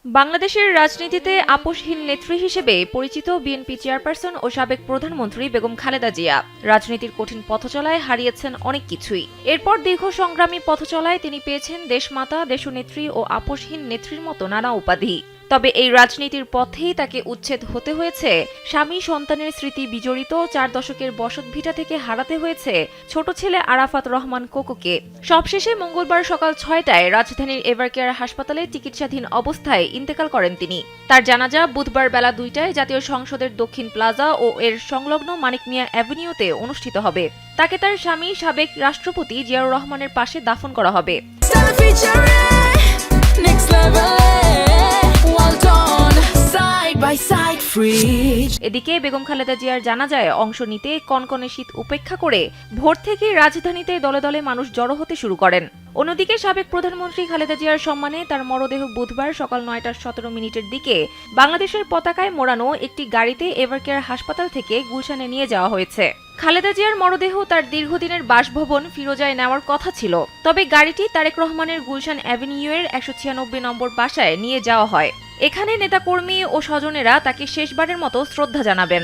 বাংলাদেশের রাজনীতিতে আপোষহীন নেত্রী হিসেবে পরিচিত বিএনপি চেয়ারপারসন ও সাবেক প্রধানমন্ত্রী বেগম খালেদা জিয়া রাজনীতির কঠিন পথচলায় হারিয়েছেন অনেক কিছুই। এরপর দীর্ঘ সংগ্রামী পথচলায় তিনি পেয়েছেন দেশমাতা, দেশনেত্রী ও আপোষহীন নেত্রীর মতো নানা উপাধি। তবে এই রাজনীতির পথেই তাকে উচ্ছেদ হতে হয়েছে স্বামী, সন্তানের স্মৃতি বিজড়িত 4 দশকের বসতভিটা থেকে হারাতে হয়েছে ছোট ছেলে আরাফাত রহমান কোকোকে। সবশেষে মঙ্গলবার সকাল 6টায় রাজধানীর এভারকেয়ার হাসপাতালে চিকিৎসাধীন অবস্থায় ইন্তেকাল করেন তিনি। তার জানাজা বুধবার বেলা 2টায় জাতীয় সংসদের দক্ষিণ প্লাজা ও এর সংলগ্ন মানিক মিয়া অ্যাভিনিউতে অনুষ্ঠিত হবে। তাকে তার স্বামী, সাবেক রাষ্ট্রপতি জিয়াউর রহমানের পাশে দাফন করা হবে। এদিকে বেগম খালেদা জিয়ার জানাজায় অংশ নিতে কনকনে শীত উপেক্ষা করে ভোর থেকে রাজধানীতে দলে দলে মানুষ জড়ো হতে শুরু করেন। অন্যদিকে সাবেক প্রধানমন্ত্রী খালেদা জিয়ার সম্মানে তার মরদেহ বুধবার সকাল 9টা17 দিকে বাংলাদেশের পতাকায় মোড়ানো একটি গাড়িতে এভারকেয়ার হাসপাতাল থেকে গুলশানে নিয়ে যাওয়া হয়েছে। খালেদা জিয়ার মরদেহ তার দীর্ঘদিনের বাসভবন ফিরোজায় নেওয়ার কথা ছিল, তবে গাড়িটি তারেক রহমানের গুলশান অ্যাভিনিউয়ের 196 নম্বর বাসায় নিয়ে যাওয়া হয়। এখানে নেতাকর্মী ও স্বজনেরা তাকে শেষবারের মতো শ্রদ্ধা জানাবেন।